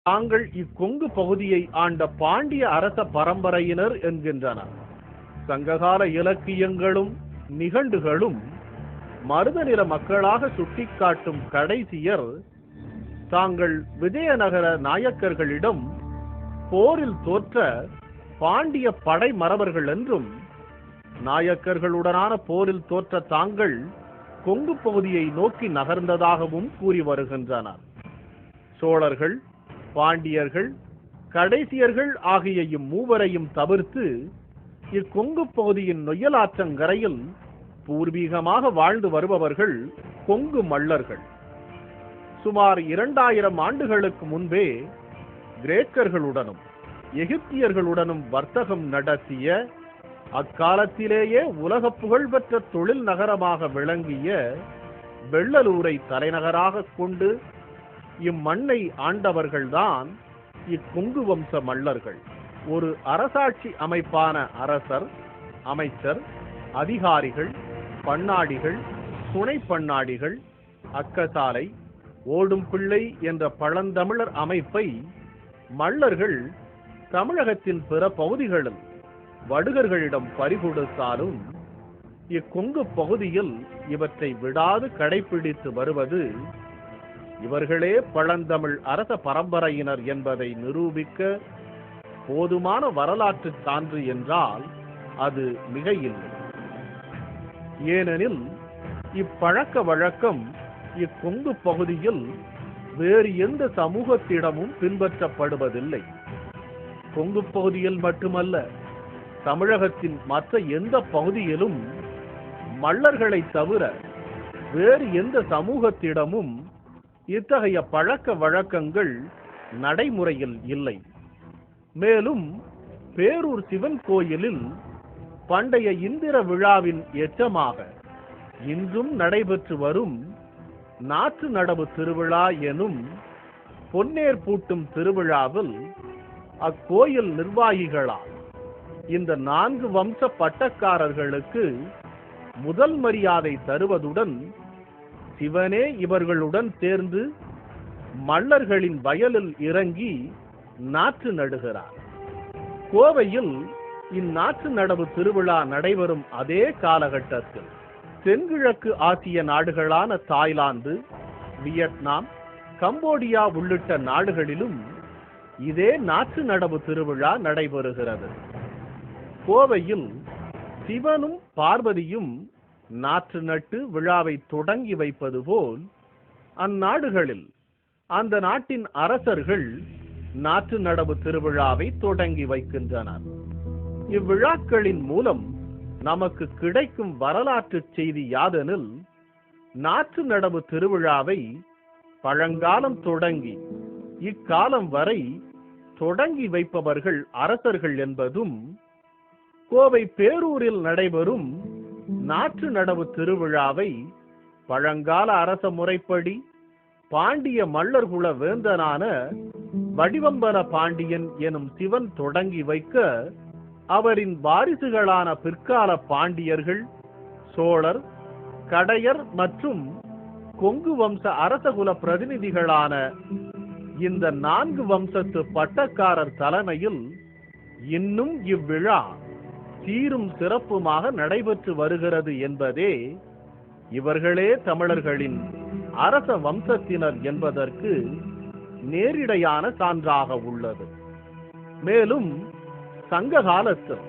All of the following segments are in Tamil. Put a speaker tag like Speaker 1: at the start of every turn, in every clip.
Speaker 1: தாங்கள் இக்கொங்கு பகுதியை ஆண்ட பாண்டிய அரச பரம்பரையினர் என்கின்றனர். சங்ககால இலக்கியங்களும் நிகண்டுகளும் மருதநில மக்களாக சுட்டிக்காட்டும் கடைசியர் தாங்கள் விஜயநகர நாயக்கர்களிடம் போரில் தோற்ற பாண்டிய படை மறவர்கள் என்றும், நாயக்கர்களுடனான போரில் தோற்ற தாங்கள் கொங்கு பகுதியை நோக்கி நகர்ந்ததாகவும் கூறி வருகின்றனர். சோழர்கள், பாண்டியர்கள், கடைசியர்கள் ஆகிய இம்மூவரையும் தவிர்த்து இக்கொங்கு பகுதியின் நொய்யலாற்றங்கரையில் பூர்வீகமாக வாழ்ந்து வருபவர்கள் கொங்கு மல்லர்கள். சுமார் 2000 ஆண்டுகளுக்கு முன்பே கிரேக்கர்களுடனும் எகிப்தியர்களுடனும் வர்த்தகம் நடத்திய, அக்காலத்திலேயே உலக புகழ்பெற்ற தொழில் நகரமாக விளங்கிய வெள்ளலூரை தலைநகராக கொண்டு இம்மண்ணை ஆண்டவர்கள்தான் இக்கொங்கு வம்ச மல்லர்கள். ஒரு அரசாட்சி அமைப்பான அரசர், அமைச்சர், அதிகாரிகள், பண்ணாடிகள், துணை பண்ணாடிகள், அக்கசாலை, ஓடும் பிள்ளை என்ற பழந்தமிழர் அமைப்பை மல்லர்கள் தமிழகத்தின் பிற பகுதிகளில் வடுகர்களிடம் பறிகொடுத்தாலும் இக்கொங்கு பகுதியில் இவற்றை விடாது கடைபிடித்து வருவது இவர்களே பழந்தமிழ் அரச பரம்பரையினர் என்பதை நிரூபிக்க போதுமான வரலாற்று சான்று என்றால் அது மிக இல்லை. ஏனெனில் இப்பழக்க வழக்கம் இக்கொங்கு பகுதியில் வேறு எந்த சமூகத்திடமும் பின்பற்றப்படுவதில்லை. கொங்கு பகுதியில் மட்டுமல்ல, தமிழகத்தின் மற்ற எந்த பகுதியிலும் மல்லர்களை தவிர வேறு எந்த சமூகத்திடமும் இத்தகைய பழக்க வழக்கங்கள் நடைமுறையில் இல்லை. மேலும் பேரூர் சிவன் கோயிலில் பண்டைய இந்திர விழாவின் எச்சமாக இன்றும் நடைபெற்று வரும் நாற்று நடவு திருவிழா எனும் பொன்னேர் பூட்டும் திருவிழாவில் அக்கோயில் நிர்வாகிகளால் இந்த 4 வம்ச பட்டக்காரர்களுக்கு முதல் மரியாதை தருவதுடன் சிவனே இவர்களுடன் சேர்ந்து மல்லர்களின் வயலில் இறங்கி நாற்று நடுகிறார். கோவையில் இந்நாற்று நடவு திருவிழா நடைபெறும் அதே காலகட்டத்தில் தென்கிழக்கு ஆசிய நாடுகளான தாய்லாந்து, வியட்நாம், கம்போடியா உள்ளிட்ட நாடுகளிலும் இதே நாற்று நடவு திருவிழா நடைபெறுகிறது. கோவையில் சிவனும் பார்வதியும் நாற்று நட்டு விழாவை தொடங்கி வைப்பது போல் அந்நாடுகளில் அந்த நாட்டின் அரசர்கள் நாற்று நடவு திருவிழாவை தொடங்கி வைக்கின்றனர். இவ்விழாக்களின் மூலம் நமக்கு கிடைக்கும் வரலாற்று செய்தி யாதெனில், நாற்று நடவு திருவிழாவை பழங்காலம் தொடங்கி இக்காலம் வரை தொடங்கி வைப்பவர்கள் அரசர்கள் என்பதும், கோவை பேரூரில் நடைபெறும் நாற்று நடவு திருவிழாவை பழங்கால அரச முறைப்படி பாண்டிய மல்லர்குல வேந்தனான வடிவம்பன பாண்டியன் எனும் சிவன் தொடங்கி வைக்க, அவரின் வாரிசுகளான பிற்கால பாண்டியர்கள், சோழர், கடையர் மற்றும் கொங்கு வம்ச அரசகுல பிரதிநிதிகளான இந்த 4 வம்சத்து பட்டக்காரர் தலைமையில் இன்னும் இவ்விழா சீரும் சிறப்புமாக நடைபெற்று வருகிறது என்பதே இவர்களே தமிழர்களின் அரச வம்சத்தினர் என்பதற்கு நேரிடையான சான்றாக உள்ளது. மேலும் சங்க காலத்தில்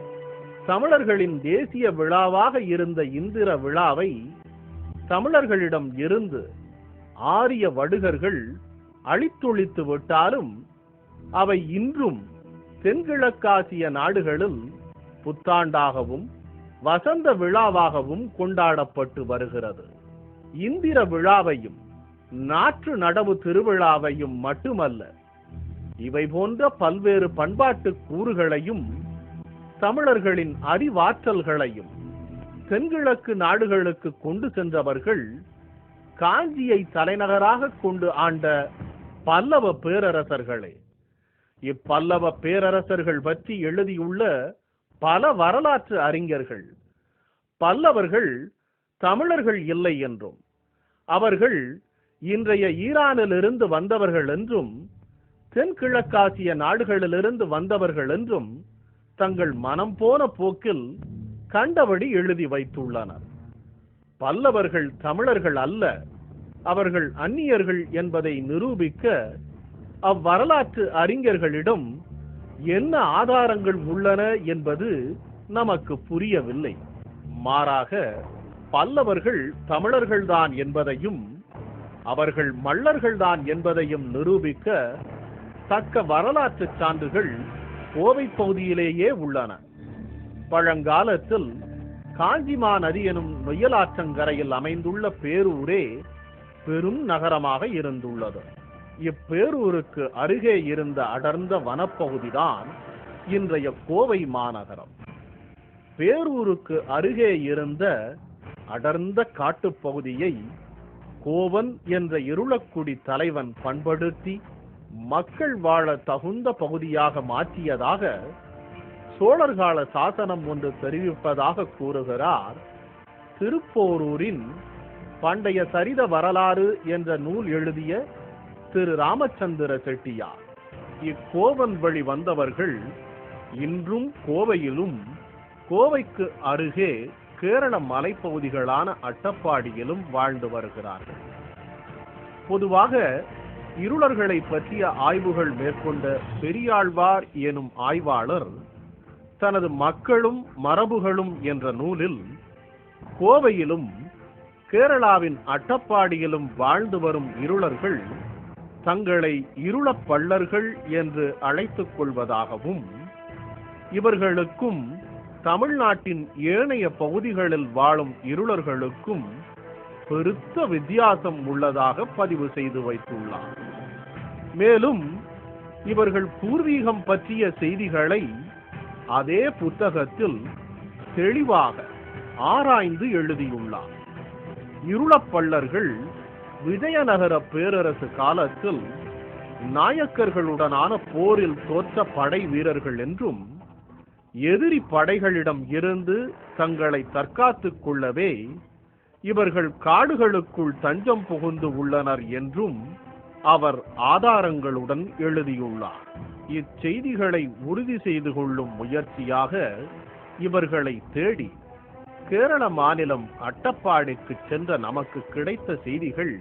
Speaker 1: தமிழர்களின் தேசிய விழாவாக இருந்த இந்திர விழாவை தமிழர்களிடம் இருந்து ஆரிய வடுகர்கள் அழித்தொழித்து விட்டாலும் அவை இன்றும் தென்கிழக்காசிய நாடுகளில் புத்தாண்டாகவும் வசந்த விழாவாகவும் கொண்டாடப்பட்டு வருகிறது. இந்திர விழாவையும் நாற்று நடவு திருவிழாவையும் மட்டுமல்ல, இவை போன்ற பல்வேறு பண்பாட்டு கூறுகளையும் தமிழர்களின் அறிவாற்றல்களையும் தென்கிழக்கு நாடுகளுக்கு கொண்டு சென்றவர்கள் காஞ்சியை தலைநகராக கொண்டு ஆண்ட பல்லவ பேரரசர்களே. இப்பல்லவ பேரரசர்கள் பற்றி எழுதியுள்ள பல வரலாற்று அறிஞர்கள் பல்லவர்கள் தமிழர்கள் இல்லை என்றும், அவர்கள் இன்றைய ஈரானிலிருந்து வந்தவர்கள் என்றும், தென்கிழக்காசிய நாடுகளிலிருந்து வந்தவர்கள் என்றும் தங்கள் மனம் போன போக்கில் கண்டபடி எழுதி வைத்துள்ளனர். பல்லவர்கள் தமிழர்கள் அல்ல, அவர்கள் அந்நியர்கள் என்பதை நிரூபிக்க அவ்வரலாற்று அறிஞர்களிடம் என்ன ஆதாரங்கள் உள்ளன என்பது நமக்கு புரியவில்லை. மாறாக பல்லவர்கள் தமிழர்கள்தான் என்பதையும் அவர்கள் மல்லர்கள்தான் என்பதையும் நிரூபிக்க தக்க வரலாற்று சான்றுகள் கோவை பகுதியிலேயே உள்ளன. பழங்காலத்தில் காஞ்சிமா நதி எனும் நொய்யலாற்றங்கரையில் அமைந்துள்ள பேரூரே பெரும் நகரமாக இருந்துள்ளது. இப்பேரூருக்கு அருகே இருந்த அடர்ந்த வனப்பகுதிதான் இன்றைய கோவை மாநகரம். பேரூருக்கு அருகே இருந்த அடர்ந்த காட்டுப்பகுதியை கோவன் என்ற இருளக்குடி தலைவன் பண்படுத்தி மக்கள் வாழ தகுந்த பகுதியாக மாற்றியதாக சோழர்கால சாசனம் ஒன்று தெரிவிப்பதாக கூறுகிறார் திருப்போரூரின் பண்டைய சரித வரலாறு என்ற நூல் எழுதிய திரு ராமச்சந்திர செட்டியார். இக்கோவன் வழி வந்தவர்கள் இன்றும் கோவையிலும் கோவைக்கு அருகே கேரள மலைப்பகுதிகளான அட்டப்பாடியிலும் வாழ்ந்து வருகிறார்கள். பொதுவாக இருளர்களை பற்றிய ஆய்வுகள் மேற்கொண்ட பெரியாழ்வார் எனும் ஆய்வாளர் தனது மக்களும் மரபுகளும் என்ற நூலில் கோவையிலும் கேரளாவின் அட்டப்பாடியிலும் வாழ்ந்து வரும் இருளர்கள் தங்களை இருளப் பள்ளர்கள் என்று அழைத்துக் கொள்வதாகவும் இவர்களுக்கும் தமிழ்நாட்டின் ஏனைய பகுதிகளில் வாழும் இருளர்களுக்கும் பெருத்த வித்தியாசம் உள்ளதாக பதிவு செய்து வைத்துள்ளார். மேலும் இவர்கள் பூர்வீகம் பற்றிய செய்திகளை அதே புத்தகத்தில் தெளிவாக ஆராய்ந்து எழுதியுள்ளார். இருளப்பள்ளர்கள் விஜயநகர பேரரசு காலத்தில் நாயக்கர்களுடனான போரில் தோற்ற படை வீரர்கள் என்றும் எதிரி படைகளிடம் இருந்து தங்களை தற்காத்துக் கொள்ளவே இவர்கள் காடுகளுக்குள் தஞ்சம் புகுந்து உள்ளனர் என்றும் அவர் ஆதாரங்களுடன் எழுதியுள்ளார். இச்செய்திகளை உறுதி செய்து கொள்ளும் முயற்சியாக இவர்களை தேடி கேரள மாநிலம் அட்டப்பாடிக்கு சென்ற நமக்கு கிடைத்த செய்திகள்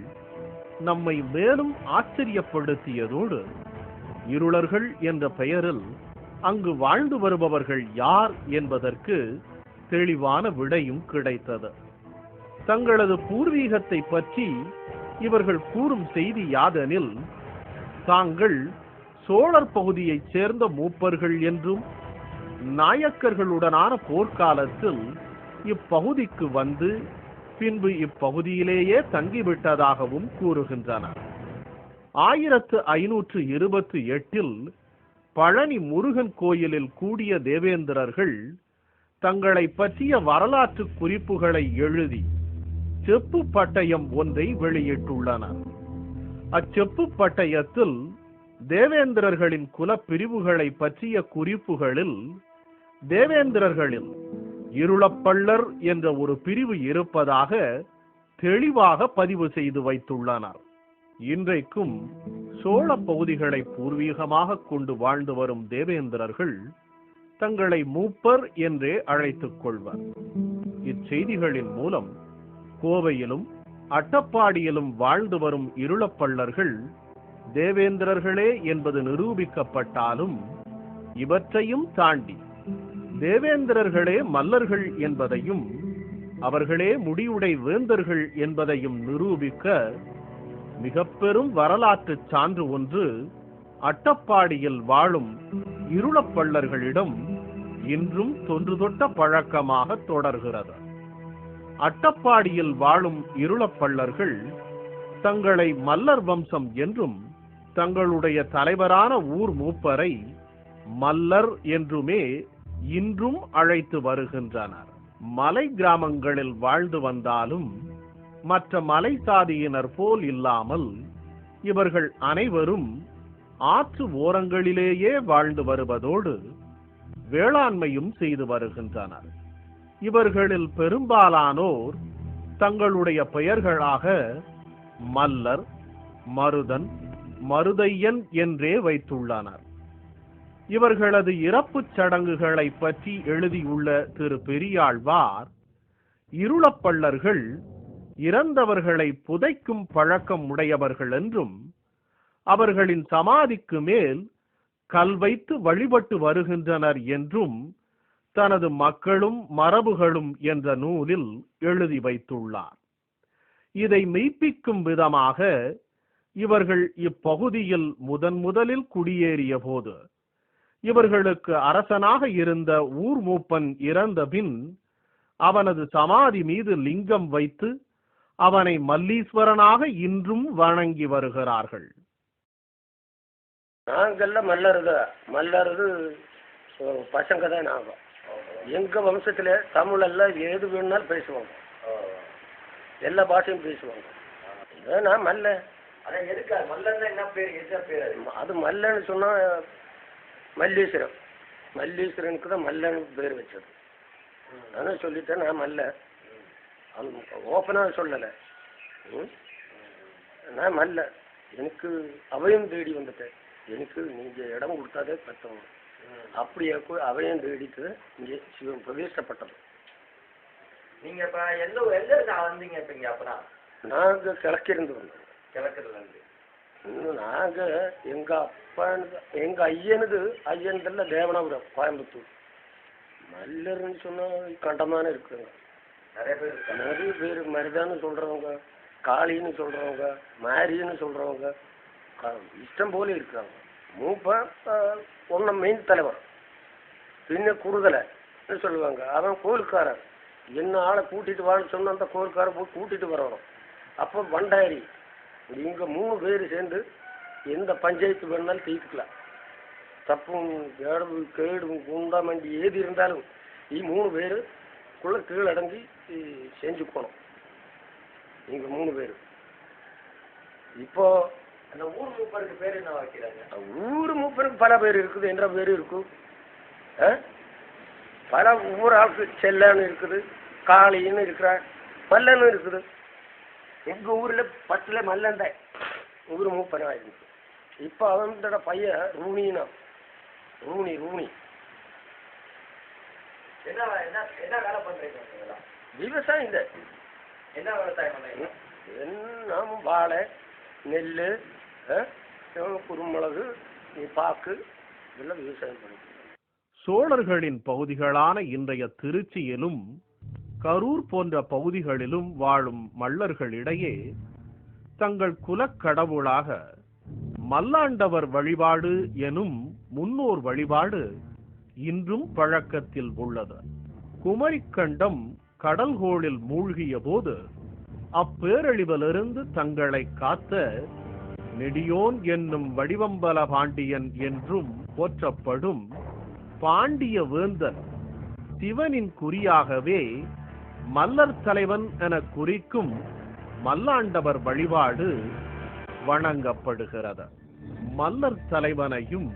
Speaker 1: நம்மை மேலும் ஆச்சரியப்படுத்தியதோடு இருளர்கள் என்ற பெயரில் அங்கு வாழ்ந்து வருபவர்கள் யார் என்பதற்கு தெளிவான விடையும் கிடைத்தது. தங்களது பூர்வீகத்தை பற்றி இவர்கள் கூறும் செய்தி யாதெனில் தாங்கள் சோழர் பகுதியைச் சேர்ந்த மூப்பர்கள் என்றும் நாயக்கர்களுடனான போர்க்காலத்தில் இப்பகுதிக்கு வந்து பின்பு இப்பகுதியிலேயே தங்கிவிட்டதாகவும் கூறுகின்றனர். 1528 பழனி முருகன் கோயிலில் கூடிய தேவேந்திரர்கள் தங்களை பற்றிய வரலாற்று குறிப்புகளை எழுதி செப்பு பட்டயம் ஒன்றை வெளியிட்டுள்ளனர். அச்செப்பு பட்டயத்தில் தேவேந்திரர்களின் குல பிரிவுகளை பற்றிய குறிப்புகளில் தேவேந்திரர்களில் இருளப்பள்ளர் என்ற ஒரு பிரிவு இருப்பதாக தெளிவாக பதிவு செய்து வைத்துள்ளனர். இன்றைக்கும் சோழ பகுதிகளை பூர்வீகமாக கொண்டு வாழ்ந்து வரும் தேவேந்திரர்கள் தங்களை மூப்பர் என்றே அழைத்துக் கொள்வர். இச்செய்திகளின் மூலம் கோவையிலும் அட்டப்பாடியிலும் வாழ்ந்து வரும் இருளப்பள்ளர்கள் தேவேந்திரர்களே என்பது நிரூபிக்கப்பட்டாலும் இவற்றையும் தாண்டி தேவேந்திரர்களே மல்லர்கள் என்பதையும் அவர்களே முடிவுடை வேந்தர்கள் என்பதையும் நிரூபிக்க மிக பெரும் வரலாற்று சான்று ஒன்று அட்டப்பாடியில் வாழும் இருளப்பள்ளர்களிடம் இன்றும் தொன்று தொட்ட பழக்கமாக தொடர்கிறது. அட்டப்பாடியில் வாழும் இருளப்பள்ளர்கள் தங்களை மல்லர் வம்சம் என்றும் தங்களுடைய தலைவரான ஊர் மூப்பரை மல்லர் என்றுமே இன்றும் அழைத்து வருகின்றனர். மலை கிராமங்களில் வாழ்ந்து வந்தாலும் மற்ற மலை சாதியினர் போல் இல்லாமல் இவர்கள் அனைவரும் ஆற்று ஓரங்களிலேயே வாழ்ந்து வருவதோடு வேளாண்மையும் செய்து வருகின்றனர். இவர்களில் பெரும்பாலானோர் தங்களுடைய பெயர்களாக மல்லர், மருதன், மருதையன் என்றே வைத்துள்ளனர். இவர்களது இறப்புச் சடங்குகளை பற்றி எழுதியுள்ள திரு பெரியாழ்வார், இருளப்பள்ளர்கள் இறந்தவர்களை புதைக்கும் பழக்கம் உடையவர்கள் என்றும் அவர்களின் சமாதிக்கு மேல் கல் வைத்து வழிபட்டு வருகின்றனர் என்றும் தனது மக்களும் மரபுகளும் என்ற நூலில் எழுதி வைத்துள்ளார். இதை மெய்ப்பிக்கும் விதமாக இவர்கள் இப்பகுதியில் முதலில் குடியேறிய போது இவர்களுக்கு அரசனாக இருந்த ஊர் மூப்பன் இறந்த பின் அவனது சமாதி மீது லிங்கம் வைத்து அவனை மல்லீஸ்வரனாக இன்றும் வணங்கி வருகிறார்கள்.
Speaker 2: நாங்கெல்லாம் மல்லருது பசங்க தான். நாங்கள் எங்க வம்சத்துல தமிழ் எல்லாம் எது வேணும்னாலும் பேசுவாங்க, எல்லா பாஷையும் பேசுவாங்க. நான் மல்ல. அது மல்லன்னு சொன்னா மல்லீஸ்வரனுக்கு தான் மல்லன்னு பேர் வச்சது. நானும் சொல்லிட்டேன், நான் மல்ல. ஓப்பனாக சொல்லலை. நான் மல்ல. எனக்கு அவையும் தேடி வந்துட்டேன். எனக்கு நீங்க இடம் கொடுத்தாதே பத்தவங்க. அப்படியே அவையும் தேடிட்டு இங்கே சிவன் பிரவேசப்பட்டது.
Speaker 3: நீங்க இப்ப எந்த வந்தீங்க? இப்ப அப்பதான்
Speaker 2: நாங்க கிழக்கிருந்து வந்தோம்.
Speaker 3: கிழக்குல இருந்து
Speaker 2: நாங்க எங்க அப்பா எங்க ஐயனதுல தேவனாபுரம், கோயம்புத்தூர். மல்லர்ன்னு சொன்னா கண்டமான இருக்குங்க. நிறைய பேர் மருதான்னு சொல்றவங்க, காளின்னு சொல்றவங்க, மாரின்னு சொல்றவங்க, இஷ்டம் போல இருக்காங்க. மூப்பன் ஒன்ன மெயின் தலைவர், பின்ன குறுதலை சொல்லுவாங்க. அவன் கோயில்காரன். என்ன ஆளை கூட்டிட்டு வான்னு சொன்ன அந்த கோயில்காரன் போய் கூட்டிட்டு வரணும். அப்போ வண்டாரி இங்க 3 பேர் சேர்ந்து எந்த பஞ்சாயத்து வேணாலும் தீர்த்துக்கலாம். தப்பும் கேடும் குண்டாமண்டி ஏது இருந்தாலும் 3 பேருக்குள்ள கீழடங்கி செஞ்சுக்கணும். நீங்க 3 பேர். இப்போ
Speaker 3: அந்த ஊர் மூப்பருக்கு பேர் என்ன வைக்கிறாங்க?
Speaker 2: ஊர் மூப்பருக்கு பல பேர் இருக்குது, என்ற பேர் இருக்கும். பல ஊர் ஆளுக்கு செல்லன்னு இருக்குது, காளின்னு இருக்கிறான், மல்லன்னு இருக்குது. எங்க ஊர்ல 10 மல்லன் தான் ஊர் மூப்பனா இருக்கு. இப்ப அவனோட பையன் ரூணினா ரூணி
Speaker 3: என்ன வேலை பண்றீங்க?
Speaker 2: விவசாயம். இந்த
Speaker 3: என்ன விவசாயம் பண்றீங்க?
Speaker 2: நாமும் வாழை, நெல், குறுமிளகு, பாக்கு இதெல்லாம் விவசாயம் பண்ணுறோம்.
Speaker 1: சோழர்களின் பகுதிகளான இன்றைய திருச்சியிலும் கரூர் போன்ற பகுதிகளிலும் வாழும் மல்லர்களிடையே தங்கள் குலக்கடவுளாக மல்லாண்டவர் வழிபாடு எனும் முன்னோர் வழிபாடு இன்றும் பழக்கத்தில் உள்ளது. குமரிக்கண்டம் கடல்கோளில் மூழ்கிய போது அப்பேரழிவிலிருந்து தங்களை காத்த நெடியோன் என்னும் வடிவம்பல பாண்டியன் என்றும் போற்றப்படும் பாண்டிய வேந்தன் சிவனின் குறியாகவே மல்லர் தலைவன் என குறிக்கும் மல்லாண்டவர் வழிபாடு வணங்கப்படுகிறது. மல்லர் தலைவனையும்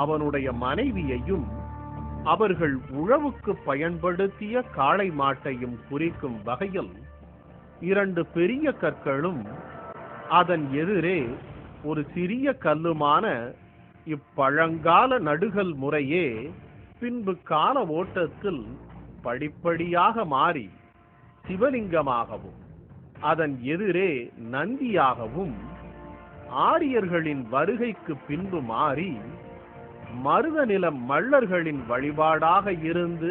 Speaker 1: அவனுடைய மனைவியையும் அவர்கள் உழவுக்கு பயன்படுத்திய காளை மாட்டையும் குறிக்கும் வகையில் 2 பெரிய கற்களும் அதன் எதிரே ஒரு சிறிய கல்லுமான இப்பழங்கால நடுகல் முறையே பின்பு கால ஓட்டத்தில் படிப்படியாக மாறி சிவலிங்கமாகவும் அதன் எதிரே நந்தியாகவும் ஆரியர்களின் வருகைக்கு பின்பு மாறி மருதநில மல்லர்களின் வழிபாடாக இருந்து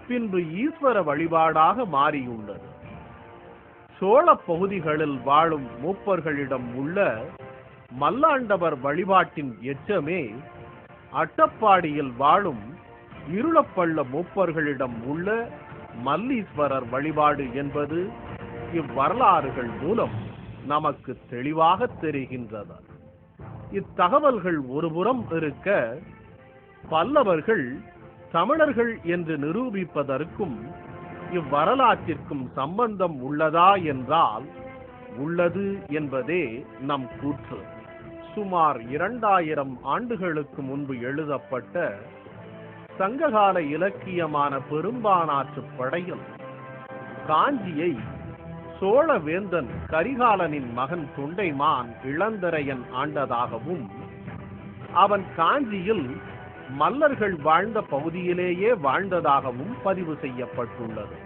Speaker 1: பின்பு ஈஸ்வர வழிபாடாக மாறியுள்ளது. சோழ பகுதிகளில் வாழும் மூப்பர்களிடம் உள்ள மல்லாண்டவர் வழிபாட்டின் எச்சமே அட்டப்பாடியில் வாழும் இருளப்பள்ள மூப்பர்களிடம் உள்ள மல்லீஸ்வரர் வழிபாடு என்பது இவ்வரலாறுகள் மூலம் நமக்கு தெளிவாக தெரிகின்றது. இத்தகவல்கள் ஒருபுறம் இருக்க, பல்லவர்கள் தமிழர்கள் என்று நிரூபிப்பதற்கும் இவ்வரலாற்றிற்கும் சம்பந்தம் உள்ளதா என்றால் உள்ளது என்பதே நம் கூற்று. சுமார் 2000 ஆண்டுகளுக்கு முன்பு எழுதப்பட்ட சங்ககால இலக்கியமான பெரும்பானாற்று படையில் காஞ்சியை சோழவேந்தன் கரிகாலனின் மகன் தொண்டைமான் இளந்திரையன் ஆண்டதாகவும் அவன் காஞ்சியில் மல்லர்கள் வாழ்ந்த பகுதியிலேயே வாழ்ந்ததாகவும் பதிவு செய்யப்பட்டுள்ளது.